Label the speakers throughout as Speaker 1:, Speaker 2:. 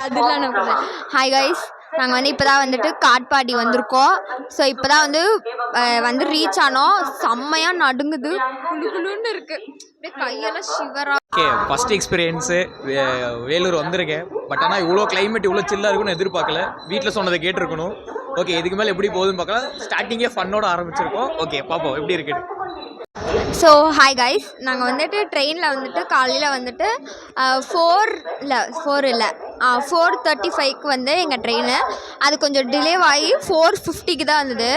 Speaker 1: அதெல்லாம் நான் பண்ணுறேன். ஹாய் கைஸ், நாங்கள் வந்து இப்போ தான் வந்துட்டு காட்பாடி வந்திருக்கோம். ஸோ இப்போ தான் வந்து ரீச் ஆனோம். செம்மையாக நடுங்குது, குளுன்னு இருக்குது, அப்படியே கையெல்லாம் ஷிவரா.
Speaker 2: ஓகே, ஃபஸ்ட் எக்ஸ்பீரியன்ஸு வேலூர் வந்திருக்கேன். பட் ஆனால் இவ்வளோ கிளைமேட் இவ்வளோ சில்லாக இருக்குன்னு எதிர்பார்க்கல. வீட்டில் சொன்னதை கேட்டிருக்கணும். ஓகே, இதுக்கு மேலே எப்படி போகுதுன்னு பார்க்கலாம். ஸ்டார்டிங்கே ஃபன்னோட ஆரம்பிச்சிருக்கோம். ஓகே, பார்ப்போம் எப்படி இருக்குன்னு.
Speaker 1: ஸோ ஹாய் கைஸ், நாங்கள் வந்துட்டு ட்ரெயினில் வந்துட்டு காலையில் வந்துட்டு 4:35க்கு வந்து எங்கள் ட்ரெயின். அது கொஞ்சம் டிலே ஆகி 4:50க்கு தான் இருந்தது.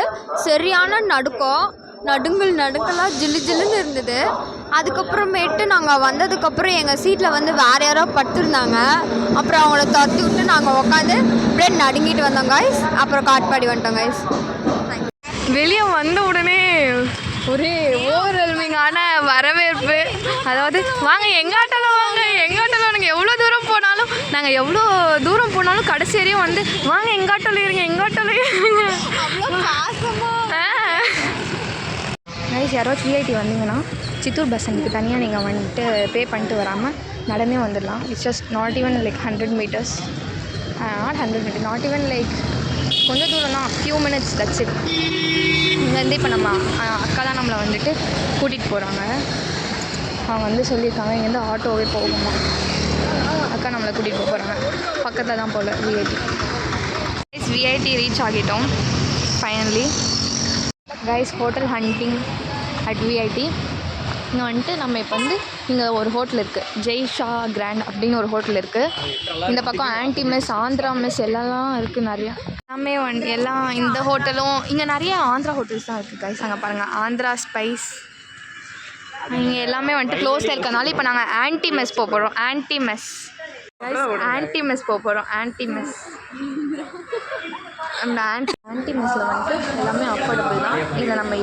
Speaker 1: சரியான நடுங்கலாம் ஜில்லுன்னு இருந்தது. அதுக்கப்புறமேட்டு நாங்கள் வந்ததுக்கப்புறம் எங்கள் சீட்டில் வந்து வேறு யாரோ படுத்துருந்தாங்க. அப்புறம் அவங்கள துரத்தி விட்டு நாங்கள் உட்காந்து அப்படியே நடுங்கிட்டு வந்தோம் கைஸ். அப்புறம் காட்பாடி வந்துட்டோம் கைஸ்.
Speaker 3: வெளியே வந்த உடனே ஒரே ஓவர்வெல்மிங்கான வரவேற்பு. அதாவது வாங்க எங்கள் ஆட்டோவில் வாங்க, எங்கள் ஆட்டோவில் நாங்கள் எவ்வளோ தூரம் போனாலும் கடைசி வரையும் வந்து வாங்க எங்கள் ஆட்டோவில் இருங்க, எங்கள் ஆட்டோவில் இருங்க. யாராச்சும் விஐடி வந்தீங்கன்னா சித்தூர் பஸ் ஸ்டாண்டுக்கு தனியாக நீங்கள் வந்துட்டு பே பண்ணிட்டு வராமல் நடந்தே வந்துடலாம். It's just not even like 100 meters, not 100 meters, not even like கொஞ்சம் தூரம் தான், ஃபியூ மினிட்ஸ், தட்ஸ் இட். இங்கேருந்து இப்போ நம்ம அக்கா தான் நம்மளை வந்துட்டு கூட்டிகிட்டு போகிறாங்க. அவங்க வந்து சொல்லியிருக்காங்க இங்கேருந்து ஆட்டோவே போகுமா. அக்கா நம்மளை கூட்டிகிட்டு போகிறாங்க. பக்கத்தில் தான் போல் விஐடி ரீச் ஆகிட்டோம் finally. Guys, hotel hunting at VIT. இங்கே வந்துட்டு நம்ம இப்போ வந்து இங்கே ஒரு ஹோட்டல் இருக்குது, ஜெய்ஷா கிராண்ட் அப்படின்னு ஒரு ஹோட்டல் இருக்குது. இந்த பக்கம் ஆன்டி மெஸ், ஆந்திரா மெஸ் எல்லாம் இருக்குது நிறையா. எல்லாமே எல்லாம் இந்த ஹோட்டலும் இங்கே நிறைய ஆந்திரா ஹோட்டல்ஸ் தான் இருக்குது கைஸ். அங்கே பாருங்கள், ஆந்திரா ஸ்பைஸ். இங்கே எல்லாமே வந்துட்டு க்ளோஸில் இருக்கிறதுனால இப்போ நாங்கள் ஆன்டி மெஸ் போக போகிறோம். ஆன்டி மெஸ் போக போகிறோம். அந்த ஆன்டி மெஸ்ஸில் வந்துட்டு எல்லாமே அஃபோர்டபுள் தான். இதை நம்ம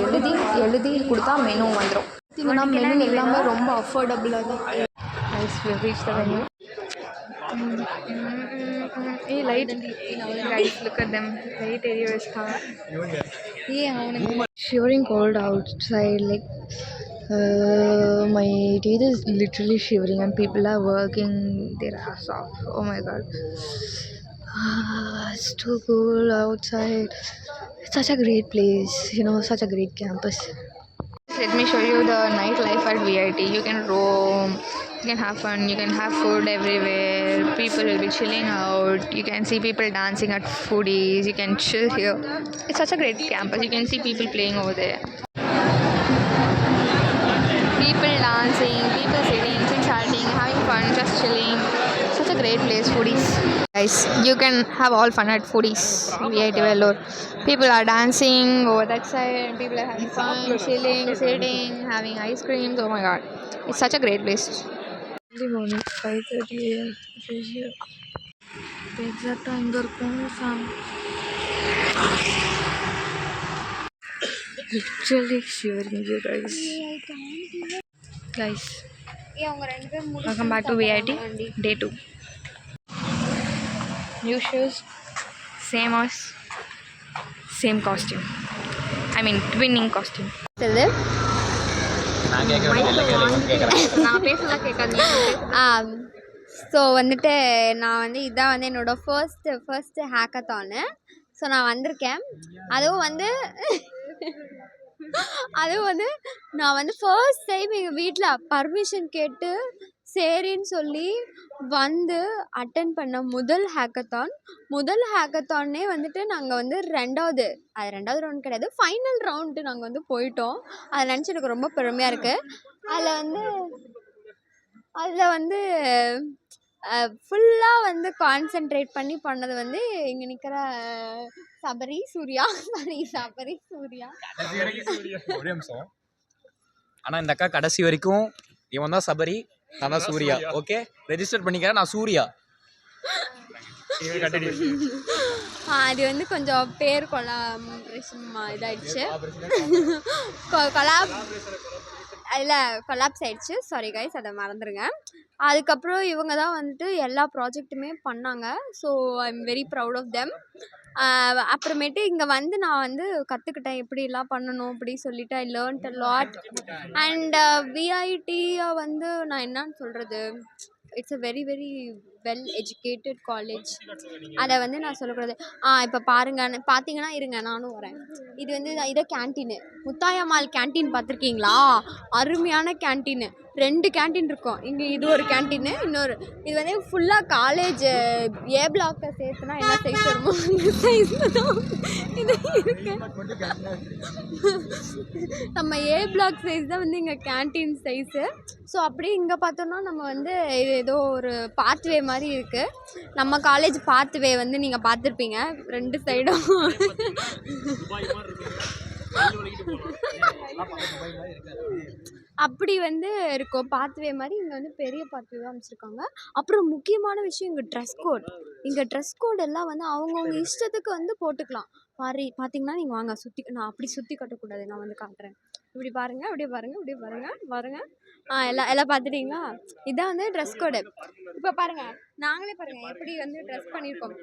Speaker 3: எழுதி கொடுத்தா மெனு வந்துடும். பார்த்தீங்கன்னா மெனு எல்லாமே ரொம்ப அஃபோர்டபுளாக தான். Reach the venue. Light guys, look at them, light area வச்சுட்டாங்க. Shivering cold outside, like my teeth is literally shivering and people are working their ass off. Oh my god, it's too cool outside. It's such a great place, such a great campus. Let me show you the nightlife at VIT. You can roam, you can have fun, you can have food everywhere. People will be chilling out. You can see people dancing at foodies. You can chill here. It's such a great campus. You can see people playing over there. People dancing, people sitting, chit-chatting, having fun, just chilling. Such a great place, foodies. Guys, you can have all fun at foodies, VIT Vellore. People are dancing over that side, people are having fun, chilling, sitting, having ice creams. Oh my god, it's such a great place. Early morning, 5:30 AM. Exact time literally shivering here, guys. Welcome back to VIT day 2. New shoes, same house, same costume. I mean twinning costume.
Speaker 1: So வந்துட்டு நான் வந்து இதான் வந்து என்னோடய first ஹேக்கத்தானு. So நான் வந்திருக்கேன். அதுவும் வந்து நான் வந்து ஃபர்ஸ்ட் டைம் எங்கள் வீட்டில் பர்மிஷன் கேட்டு சரின்னு சொல்லி வந்து அட்டன் பண்ண முதல் ஹேக்கத்தானே வந்துட்டு நாங்கள் வந்து ரெண்டாவது ரவுண்ட் கிடையாது, ஃபைனல் ரவுண்டு நாங்கள் வந்து போயிட்டோம். அதை நினச்சி எனக்கு ரொம்ப பெருமையாக இருக்குது. அதில் வந்து ஃபுல்லாக வந்து கான்சென்ட்ரேட் பண்ணி பண்ணது வந்து இங்கே நிற்கிற சபரி சூர்யா.
Speaker 2: ஒரே நிமிஷம். ஆனால் இந்த அக்கா கடைசி வரைக்கும் இவன் தான் சபரி, நான் தான் சூர்யா. ஓகே, ரெஜிஸ்டர் பண்ணிக்கிறேன், நான் சூர்யா.
Speaker 1: அது வந்து கொஞ்சம் பேர் கொலாபரேஷன் இதாகிடுச்சு, கொலாப்ஸ் ஆயிடுச்சு. சாரி கைஸ், அதை மறந்துடுங்க. அதுக்கப்புறம் இவங்க தான் வந்துட்டு எல்லா ப்ராஜெக்ட்டுமே பண்ணாங்க. So I am very proud of them. அப்புறமேட்டு இங்கே வந்து நான் வந்து கற்றுக்கிட்டேன் எப்படிலாம் பண்ணணும் அப்படி சொல்லிட்டு. ஐ லேர்ன்ட் அ லாட். அண்ட் விஐடியை வந்து நான் என்னன்னு சொல்கிறது, it's a very very well educated college. அதை வந்து நான் சொல்லக்கூடாது. இப்போ பார்த்தீங்கன்னா இருங்க நானும் வரேன். இது வந்து இதை கேன்டீனு, முத்தாயம்மாள் கேன்டீன் பார்த்துருக்கீங்களா? அருமையான கேன்டீனு. 2 கேன்டீன் இருக்கும் இங்கே. இது ஒரு கேன்டீனு, இன்னொரு இது வந்து ஃபுல்லாக காலேஜ் ஏ பிளாக்கை சேர்த்துனா என்ன சைஸ் வருமோ அந்த சைஸ் தான் இது இருக்கு. நம்ம ஏ பிளாக் சைஸ் தான் வந்து இங்கே கேன்டீன் சைஸு. ஸோ அப்படியே இங்கே பார்த்தோன்னா நம்ம வந்து இது ஏதோ ஒரு பாத்வே மாதிரி இருக்குது. நம்ம காலேஜ் பாத்வே வந்து நீங்கள் பார்த்துருப்பீங்க 2 சைடும். அப்படி வந்து இருக்கும் பாத்வே மாதிரி. இங்கே வந்து பெரிய பாத்வேவாக அமைச்சிருக்காங்க. அப்புறம் முக்கியமான விஷயம் இங்கே ட்ரெஸ் கோட். இங்கே ட்ரெஸ் கோட் எல்லாம் வந்து அவங்கவுங்க இஷ்டத்துக்கு வந்து போட்டுக்கலாம். பார்த்தீங்கன்னா நீங்கள் வாங்க சுற்றி, நான் அப்படி சுற்றி கட்டக்கூடாது, நான் வந்து காட்டுறேன். இப்படி பாருங்கள், அப்படியே பாருங்கள், இப்படியே பாருங்கள். எல்லாம் பார்த்துட்டிங்களா? இதான் வந்து ட்ரெஸ் கோடு. இப்போ பாருங்கள், நாங்களே பாருங்கள் எப்படி வந்து ட்ரெஸ் பண்ணியிருக்கோம்.